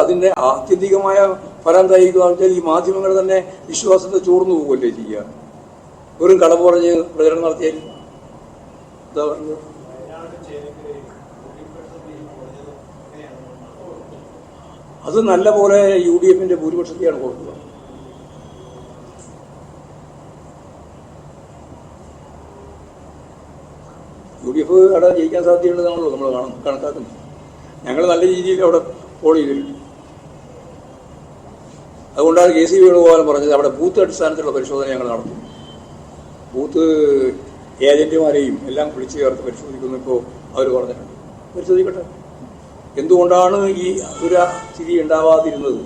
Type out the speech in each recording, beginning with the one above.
അതിൻ്റെ ആത്യന്തികമായ ഫലം എന്തായിരിക്കുകയെന്ന് വെച്ചാൽ ഈ മാധ്യമങ്ങൾ തന്നെ വിശ്വാസത്തെ ചോർന്നു പോകുമല്ലേ ചെയ്യുക. വെറും കളവ് പറഞ്ഞ് പ്രചരണം നടത്തിയാൽ എന്താ പറഞ്ഞത്? അത് നല്ല പോലെ UDF-ന്റെ ഭൂരിപക്ഷത്തെയാണ് കൊടുക്കുക. UDF അവിടെ ജയിക്കാൻ സാധ്യതയുള്ളതാണല്ലോ നമ്മൾ കണക്കാക്കുന്നത്. ഞങ്ങൾ നല്ല രീതിയിൽ അവിടെ പോൾ ചെയ്തിട്ടുണ്ട്. അതുകൊണ്ടാണ് KC വേണുഗോപാലൻ പറഞ്ഞത് അവിടെ ബൂത്ത് അടിസ്ഥാനത്തിലുള്ള പരിശോധന ഞങ്ങൾ നടത്തും. ബൂത്ത് ഏജന്റുമാരെയും എല്ലാം വിളിച്ചു ചേർത്ത് പരിശോധിക്കുന്നു. ഇപ്പോൾ അവർ പറഞ്ഞിട്ടുണ്ട്, പരിശോധിക്കട്ടെ. എന്തുകൊണ്ടാണ് ഈ ഒരു സ്ഥിതി ഉണ്ടാവാതിരുന്നത്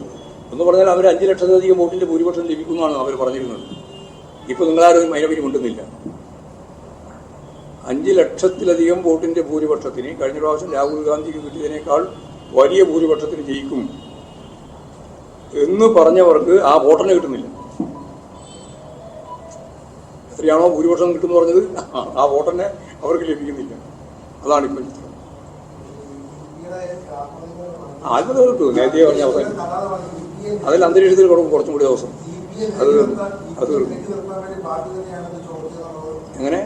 എന്ന് പറഞ്ഞാൽ അവർ 5 ലക്ഷത്തിലധികം വോട്ടിൻ്റെ ഭൂരിപക്ഷം ലഭിക്കുന്നതാണ് അവർ പറഞ്ഞിരുന്നത്. ഇപ്പോൾ നിങ്ങളാരും അതിനെപ്പറ്റി മിണ്ടുന്നില്ല. 5 ലക്ഷത്തിലധികം വോട്ടിൻ്റെ ഭൂരിപക്ഷത്തിന് കഴിഞ്ഞ പ്രാവശ്യം രാഹുൽ ഗാന്ധിക്ക് കിട്ടിയതിനേക്കാൾ വലിയ ഭൂരിപക്ഷത്തിന് ജയിക്കും എന്ന് പറഞ്ഞവർക്ക് ആ വോട്ടിനെ കിട്ടുന്നില്ല. എത്രയാണോ ഭൂരിപക്ഷം കിട്ടുമെന്ന് പറഞ്ഞത് ആ വോട്ടിനെ അവർക്ക് ലഭിക്കുന്നില്ല. അതാണ് ഇപ്പോൾ ചിത്രം. ആത്മഹത്യ കിട്ടും നേരത്തെ പറഞ്ഞ അവസാനം. അതിൽ അന്തരീക്ഷത്തിൽ കൊടുക്കും കുറച്ചും കൂടി ദിവസം. അത് എങ്ങനെ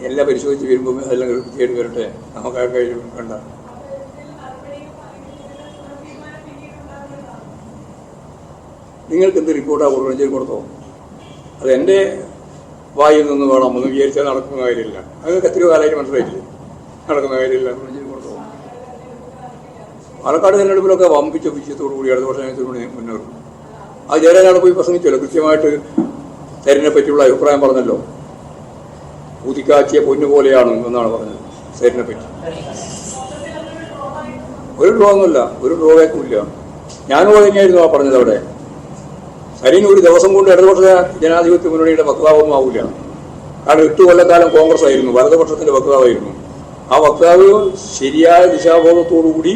എല്ലാം പരിശോധിച്ച് വരുമ്പോൾ എല്ലാം വൃത്തിയായിട്ട് വരട്ടെ. നമുക്ക് ആ കാര്യം കണ്ട. നിങ്ങൾക്ക് എന്ത് റിപ്പോർട്ടാണ് കൊടുക്കണം കൊടുത്തോ? അത് എൻ്റെ വായിൽ നിന്ന് വേണം ഒന്ന് വിചാരിച്ചാൽ നടക്കുന്ന കാര്യമില്ല. അത് എത്രയോ കാലമായിട്ട് മനസ്സിലായിട്ടില്ല, നടക്കുന്ന കാര്യമില്ല. കൊടുത്തോ? പാലക്കാട് തെരഞ്ഞെടുപ്പിലൊക്കെ വമ്പിച്ച വിജയത്തോടു കൂടി അടുത്ത വർഷം മുന്നേറും. ആ ജയരാജാണ് പോയി പ്രസംഗിച്ചല്ലോ, കൃത്യമായിട്ട് സരിനെ പറ്റിയുള്ള അഭിപ്രായം പറഞ്ഞല്ലോ. ഊതിക്കാച്ചിയ പൊന്നുപോലെയാണ് എന്നാണ് പറഞ്ഞത് സരിനെ പറ്റി. ഒരു ഡ്രോ ഒന്നുമില്ല, ഒരു ഡ്രോബാക്കും ഇല്ല. ഞാനും തന്നെയായിരുന്നു ആ പറഞ്ഞത്. അവിടെ സരിന് ഒരു ദിവസം കൊണ്ട് ഇടതുപക്ഷ ജനാധിപത്യ മുന്നണിയുടെ വക്താവൊന്നും ആവില്ല. കാരണം 8 കൊല്ലക്കാലം കോൺഗ്രസ് ആയിരുന്നു, വലതുപക്ഷത്തിന്റെ വക്താവായിരുന്നു. ആ വക്താവ് ശരിയായ ദിശാബോധത്തോടുകൂടി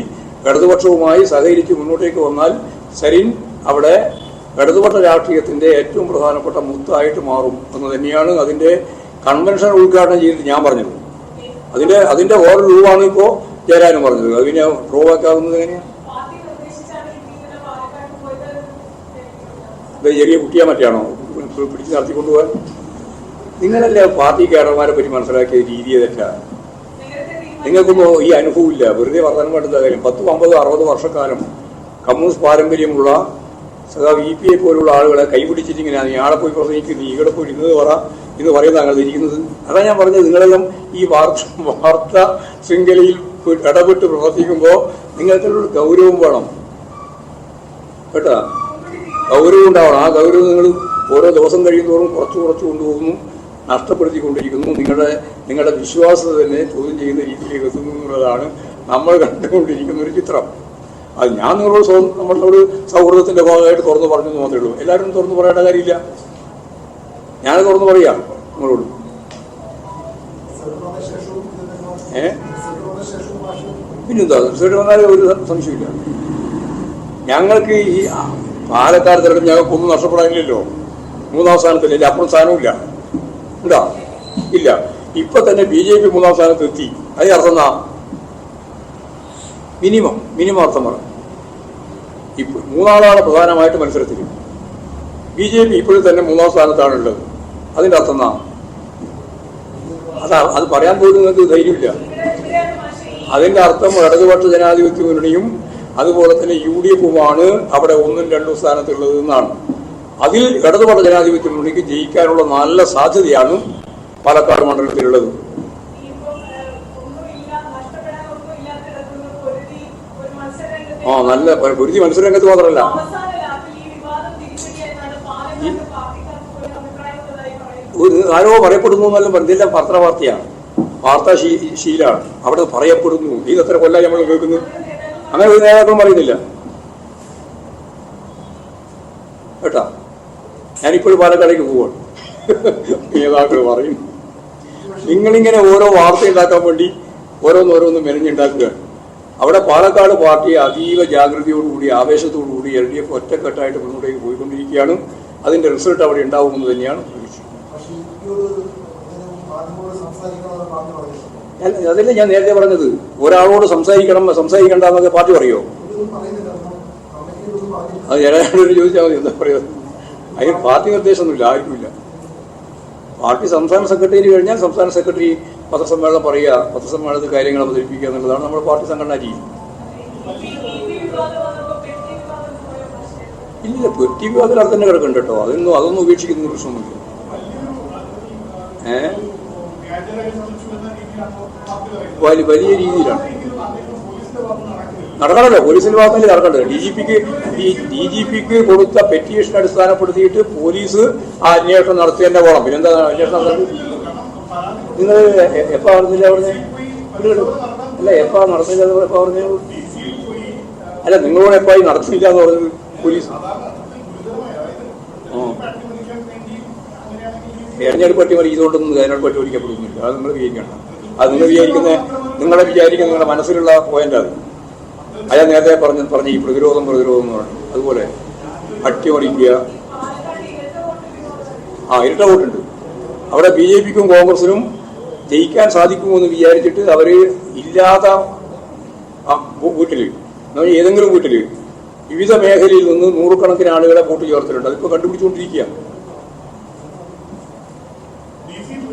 ഇടതുപക്ഷവുമായി സഹകരിച്ച് മുന്നോട്ടേക്ക് വന്നാൽ സരിൻ അവിടെ ഇടതുപക്ഷ രാഷ്ട്രീയത്തിന്റെ ഏറ്റവും പ്രധാനപ്പെട്ട മുത്തായിട്ട് മാറും എന്ന് തന്നെയാണ് അതിന്റെ കൺവെൻഷൻ ഉദ്ഘാടനം ചെയ്തിട്ട് ഞാൻ പറഞ്ഞത്. അതിന്റെ ഓരോ രൂപമാണ് ഇപ്പോൾ ജയരാജൻ പറഞ്ഞത്. അത് പിന്നെ ഡ്രോബാക്കാകുന്നത് എങ്ങനെയാണ്? ചെറിയ കുട്ടിയാ മറ്റാണോ പിടിച്ച് നടത്തിക്കൊണ്ടുപോകാൻ? നിങ്ങളല്ലേ പാർട്ടി കേഡർമാരെ പറ്റി മനസ്സിലാക്കിയ രീതി തെറ്റാണ്. നിങ്ങൾക്കൊന്നും ഈ അനുഭവമില്ല. വെറുതെ വർദ്ധനം വേണ്ടുന്ന കാര്യം. 10, 50, 60 വർഷക്കാലം കമ്മ്യൂണിസ്റ്റ് പാരമ്പര്യമുള്ള VPA പോലുള്ള ആളുകളെ കൈപിടിച്ചിട്ടിങ്ങനെ നീയാളെ പോയി പ്രസംഗിക്കുന്നു, ഈകളെ പോയി ഇന്ന് പറയുന്ന അങ്ങനെ ഇരിക്കുന്നത്. അതാണ് ഞാൻ പറഞ്ഞത്. നിങ്ങളെല്ലാം ഈ വാർത്താ ശൃംഖലയിൽ ഇടപെട്ട് പ്രവർത്തിക്കുമ്പോൾ നിങ്ങൾക്കൊരു ഗൗരവം വേണം കേട്ടോ. ഗൗരവം ഉണ്ടാവണം. ആ ഗൗരവം നിങ്ങൾ ഓരോ ദിവസം കഴിയുന്നതോറും കുറച്ച് കൊണ്ടുപോകുന്നു, നഷ്ടപ്പെടുത്തിക്കൊണ്ടിരിക്കുന്നു. നിങ്ങളുടെ വിശ്വാസത്തെ തന്നെ ചോദ്യം ചെയ്യുന്ന രീതിയിലേക്ക് എത്തുന്നു എന്നുള്ളതാണ് നമ്മൾ കണ്ടുകൊണ്ടിരിക്കുന്ന ഒരു ചിത്രം. അത് ഞാൻ നമ്മളോട് സൗഹൃദത്തിന്റെ ഭാഗമായിട്ട് തുറന്നു പറഞ്ഞു മാത്രമേ ഉള്ളൂ. എല്ലാവരും തുറന്നു പറയേണ്ട കാര്യമില്ല. ഞാൻ തുറന്നു പറയാം നിങ്ങളോട്. പിന്നെന്താ റിസൾട്ട് വന്നാൽ ഒരു സംശയമില്ല. ഞങ്ങൾക്ക് ഈ പാലക്കാട് തെരഞ്ഞെടുപ്പ് ഞങ്ങൾക്കൊന്നും നഷ്ടപ്പെടാനില്ലല്ലോ. 3ാം സ്ഥാനത്തില്ല, അപ്പുറം സ്ഥാനമില്ല. ഉണ്ടോ? ഇല്ല. ഇപ്പൊ തന്നെ BJP 3ാം സ്ഥാനത്ത് എത്തി. അതിന് അർത്ഥം എന്നാ? മിനിമം അർത്ഥം പറ. ഇപ്പൊ 3 ആളാണ് പ്രധാനമായിട്ട് മത്സരത്തിൽ. BJP ഇപ്പോഴും തന്നെ 3ാം സ്ഥാനത്താണുള്ളത്. അതിന്റെ അർത്ഥം എന്നാ? അത് പറയാൻ പോലും നിങ്ങൾക്ക് ധൈര്യമില്ല. അതിന്റെ അർത്ഥം ഇടതുപക്ഷ ജനാധിപത്യ മുന്നണിയും അതുപോലെ തന്നെ UDF-ഉമാണ് അവിടെ 1ഉം 2ഉം സ്ഥാനത്തുള്ളത് എന്നാണ്. അതിൽ ഇടതുപക്ഷ ജനാധിപത്യ മുന്നണിക്ക് ജയിക്കാനുള്ള നല്ല സാധ്യതയാണ് പാലക്കാട് മണ്ഡലത്തിലുള്ളത്. നല്ല പൊരുതി മത്സരരംഗത്ത് മാത്രമല്ല, ആരോ പറയപ്പെടുന്നു എന്നെല്ലാം പറഞ്ഞില്ല. പത്രവാർത്തയാണ്, വാർത്താശീലാണ്. അവിടെ പറയപ്പെടുന്നു. എത്ര കൊല്ലം നമ്മൾ കേൾക്കുന്നു. അങ്ങനെ ഒരു നേതാക്കളും പറയുന്നില്ല കേട്ടാ. ഞാനിപ്പോഴും പാലക്കാടേക്ക് പോവാണ്. നേതാക്കൾ പറയും. നിങ്ങളിങ്ങനെ ഓരോ വാർത്ത ഉണ്ടാക്കാൻ വേണ്ടി ഓരോന്നോരോന്നും മെനഞ്ഞുണ്ടാക്കുകയാണ്. അവിടെ പാലക്കാട് പാർട്ടി അതീവ ജാഗ്രതയോടുകൂടി ആവേശത്തോടുകൂടി LDF ഒറ്റക്കെട്ടായിട്ട് മുന്നോട്ടേക്ക് പോയിക്കൊണ്ടിരിക്കുകയാണ്. അതിന്റെ റിസൾട്ട് അവിടെ ഉണ്ടാവുമെന്ന് തന്നെയാണ് പ്രതീക്ഷിക്കുന്നത്. അതല്ലേ ഞാൻ നേരത്തെ പറഞ്ഞത്. ഒരാളോട് സംസാരിക്കണ്ട എന്നൊക്കെ പാർട്ടി പറയോ? അത് ജനങ്ങളോട് ചോദിച്ചാൽ മതി. എന്താ പറയുക? അതിന് പാർട്ടി നിർദ്ദേശമൊന്നുമില്ല, ആർക്കുമില്ല. പാർട്ടി സംസ്ഥാന സെക്രട്ടറി കഴിഞ്ഞാൽ സംസ്ഥാന സെക്രട്ടറി പത്രസമ്മേളനം പറയുക, പത്രസമ്മേളനത്തിൽ കാര്യങ്ങൾ അവതരിപ്പിക്കുക എന്നുള്ളതാണ് നമ്മുടെ പാർട്ടി സംഘടനാ രീതി. ഇല്ല, പെട്ടി വിവാദത്തിൽ അവിടെ തന്നെ കിടക്കുന്നുണ്ട് കേട്ടോ. അതൊന്നും ഉപേക്ഷിക്കുന്ന പ്രശ്നമൊന്നുമില്ല. വലിയ രീതിയിലാണ് നടക്കണല്ലോ. പോലീസിന്റെ ഭാഗത്തല്ലേ നടക്കേണ്ടത്. ഡി ജി പിക്ക് കൊടുത്ത പെറ്റീഷൻ അടിസ്ഥാനപ്പെടുത്തിയിട്ട് പോലീസ് ആ അന്വേഷണം നടത്തിയതിന്റെ പോണം. പിന്നെന്താ അന്വേഷണം നടത്തുന്നത്? നിങ്ങൾ എപ്പോ നടന്നില്ല പറഞ്ഞേ? അല്ല, എപ്പോ നടന്നില്ല എപ്പോ പറഞ്ഞു? അല്ല, നിങ്ങളോട് എപ്പായി നടത്തില്ല എന്ന് പറഞ്ഞത് പോലീസ്? തെരഞ്ഞെടുപ്പ് അട്ടിമറി ഇതുകൊണ്ടൊന്നും തെരഞ്ഞെടുപ്പ് അട്ടിമറിക്കപ്പെടുന്നില്ല. അത് നിങ്ങൾ വിചാരിക്കണം. അത് നിങ്ങളെ വിചാരിക്കുന്ന നിങ്ങളുടെ മനസ്സിലുള്ള പോയിന്റ് അത്. അയാൾ നേരത്തെ പറഞ്ഞ ഈ പ്രതിരോധം എന്ന് പറഞ്ഞു. അതുപോലെ അട്ടിമറിക്കുക. ഇരട്ട വോട്ടുണ്ട്. അവിടെ BJPക്കും കോൺഗ്രസിനും ജയിക്കാൻ സാധിക്കുമെന്ന് വിചാരിച്ചിട്ട് അവര് ഇല്ലാത്ത വീട്ടില്, ഏതെങ്കിലും വീട്ടില് വിവിധ മേഖലയിൽ നിന്ന് നൂറുകണക്കിന് ആളുകളെ വോട്ട് ചേർത്തിട്ടുണ്ട്. അതിപ്പോ കണ്ടുപിടിച്ചുകൊണ്ടിരിക്കുകയാണ്.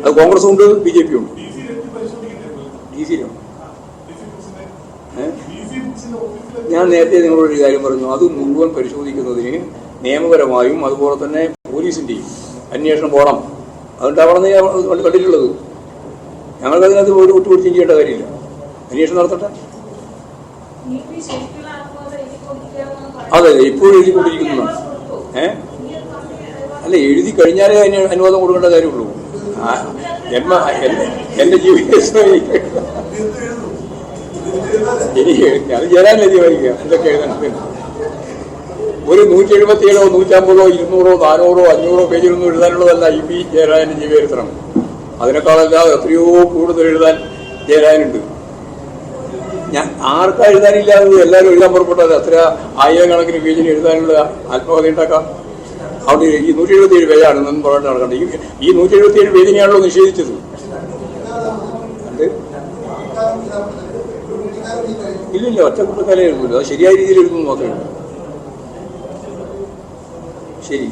അത് കോൺഗ്രസും ഉണ്ട്, BJP ഉണ്ട്. ഞാൻ നേരത്തെ നിങ്ങളോടൊരു കാര്യം പറഞ്ഞു. അത് മുഴുവൻ പരിശോധിക്കുന്നതിന് നിയമപരമായും അതുപോലെ തന്നെ പോലീസിന്റെയും അന്വേഷണം പോകണം. അതുകൊണ്ടാവണമെന്ന് ഞാൻ കണ്ടിട്ടുള്ളത്. ഞങ്ങൾക്കതിനകത്ത് വിട്ടുപിടിച്ചും ചെയ്യേണ്ട കാര്യമില്ല. അന്വേഷണം നടത്തട്ടെ. അതെ, ഇപ്പോഴും എഴുതിക്കൊണ്ടിരിക്കുന്നതാണ്. അല്ല, എഴുതി കഴിഞ്ഞാലേ അതിന് അനുവാദം കൊടുക്കേണ്ട കാര്യമുള്ളൂ. എന്റെ ജീവിതം അത് ചേരാനല്ലേ തീരുമാനിക്കുക എന്തൊക്കെ എഴുതണം. ഒരു 177, 150, 200, 400, 500 പേജിലൊന്നും എഴുതാനുള്ളതല്ല EP ജയരാജന്റെ ജീവചരിത്രം. അതിനേക്കാളല്ലാതെ എത്രയോ കൂടുതൽ എഴുതാൻ ജയരാജനുണ്ട്. ഞാൻ ആർക്കാ എഴുതാനില്ലാതെ എല്ലാവരും എഴുതാൻ പുറപ്പെട്ടത്. അത്ര 1000കണക്കിന് പേജിന് എഴുതാനുള്ള ആത്മകഥ ഉണ്ടാക്കാം. അവിടെ ഈ 177 പേജാണ് എന്നും പറഞ്ഞിട്ട് നടക്കേണ്ടത്. ഈ 177 പേജിനെയാണല്ലോ നിഷേധിച്ചത്. ഇല്ലില്ല, ഒറ്റക്കുള്ള കല എഴുതുമല്ലോ. അത് ശരിയായ രീതിയിൽ എഴുതുന്നു മാത്രമേ ഉള്ളൂ. ശരി.